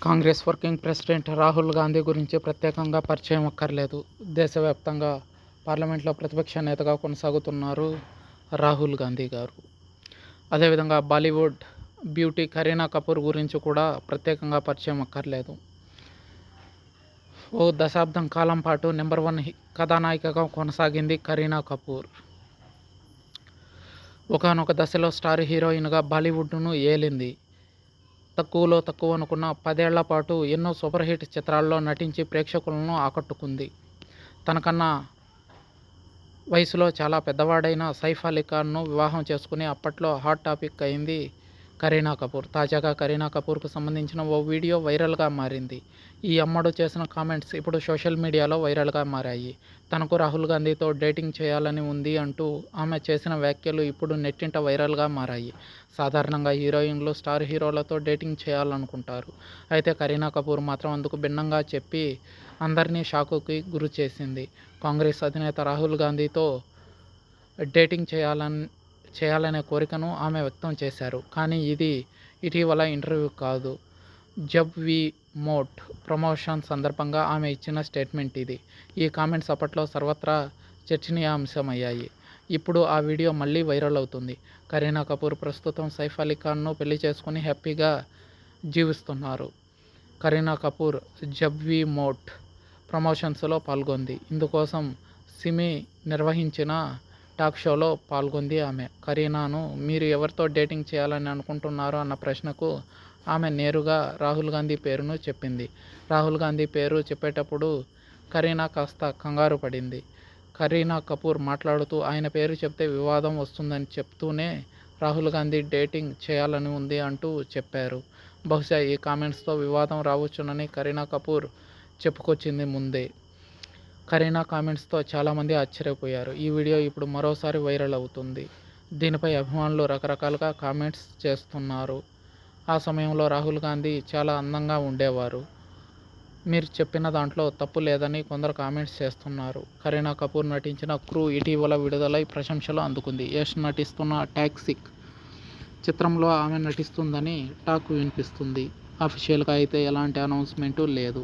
Congress working president Rahul Gandhi గురించి ప్రత్యేకంగా పరిచయం అక్కర్లేదు. దేశవ్యాప్తంగా పార్లమెంట్లో ప్రతిపక్ష నేతగా కొనసాగుతున్నారు రాహుల్ గాంధీ గారు. అదేవిధంగా బాలీవుడ్ బ్యూటీ కరీనా కపూర్ గురించి కూడా ప్రత్యేకంగా పరిచయం అక్కర్లేదు. ఓ దశాబ్దం కాలం పాటు నెంబర్ 1 కథానాయికగా కొనసాగింది కరీనా కపూర్. ఒకానొక దశలో స్టార్ హీరోయిన్గా బాలీవుడ్ను ఏలింది. తక్కువలో తక్కువ అనుకున్న 10 ఏళ్ల పాటు ఎన్నో సూపర్ హిట్ చిత్రాల్లో నటించి ప్రేక్షకులను ఆకట్టుకుంది. తనకన్నా వయసులో చాలా పెద్దవాడైన సైఫ్ అలీ ఖాన్ను వివాహం చేసుకుని అప్పట్లో హాట్ టాపిక్ అయింది కరీనా కపూర్. తాజాగా కరీనా కపూర్కు సంబంధించిన ఓ వీడియో వైరల్గా మారింది. ఈ అమ్మడు చేసిన కామెంట్స్ ఇప్పుడు సోషల్ మీడియాలో వైరల్గా మారాయి. తనకు రాహుల్ గాంధీతో డేటింగ్ చేయాలని ఉంది అంటూ ఆమె చేసిన వ్యాఖ్యలు ఇప్పుడు నెట్టింట వైరల్గా మారాయి. సాధారణంగా హీరోయిన్లు స్టార్ హీరోలతో డేటింగ్ చేయాలనుకుంటారు. అయితే కరీనా కపూర్ మాత్రం అందుకు భిన్నంగా చెప్పి అందరినీ షాకుకి గురి చేసింది. కాంగ్రెస్ అధినేత రాహుల్ గాంధీతో డేటింగ్ చేయాలనే కోరికను ఆమె వ్యక్తం చేశారు. కానీ ఇది ఇటీవల ఇంటర్వ్యూ కాదు. జబ్ వీ మోట్ ప్రమోషన్ సందర్భంగా ఆమె ఇచ్చిన స్టేట్మెంట్ ఇది. ఈ కామెంట్స్ అప్పట్లో సర్వత్రా చర్చనీయాంశమయ్యాయి. ఇప్పుడు ఆ వీడియో మళ్ళీ వైరల్ అవుతుంది. కరీనా కపూర్ ప్రస్తుతం సైఫ్ అలీ ఖాన్ను పెళ్లి చేసుకుని హ్యాపీగా జీవిస్తున్నారు. కరీనా కపూర్ జబ్ వీ మోట్ ప్రమోషన్స్లో పాల్గొంది. ఇందుకోసం సిమి నిర్వహించిన టాక్ షోలో పాల్గొంది ఆమె. కరీనాను మీరు ఎవరితో డేటింగ్ చేయాలని అనుకుంటున్నారు అన్న ప్రశ్నకు ఆమె నేరుగా రాహుల్ గాంధీ పేరును చెప్పింది. రాహుల్ గాంధీ పేరు చెప్పేటప్పుడు కరీనా కాస్త కంగారు పడింది. కరీనా కపూర్ మాట్లాడుతూ ఆయన పేరు చెప్తే వివాదం వస్తుందని చెప్తూనే రాహుల్ గాంధీ డేటింగ్ చేయాలని ఉంది అంటూ చెప్పారు. బహుశా ఈ కామెంట్స్తో వివాదం రావచ్చునని కరీనా కపూర్ చెప్పుకొచ్చింది ముందే. కరీనా కామెంట్స్తో చాలామంది ఆశ్చర్యపోయారు. ఈ వీడియో ఇప్పుడు మరోసారి వైరల్ అవుతుంది. దీనిపై అభిమానులు రకరకాలుగా కామెంట్స్ చేస్తున్నారు. ఆ సమయంలో రాహుల్ గాంధీ చాలా అందంగా ఉండేవారు. మీరు చెప్పిన దాంట్లో తప్పు లేదని కొందరు కామెంట్స్ చేస్తున్నారు. కరీనా కపూర్ నటించిన క్రూ ఇటీవల విడుదలై ప్రశంసలు అందుకుంది. యష్ నటిస్తున్న టాక్సిక్ చిత్రంలో ఆమె నటిస్తుందని టాక్ వినిపిస్తుంది. అఫీషియల్గా అయితే ఎలాంటి అనౌన్స్మెంటు లేదు.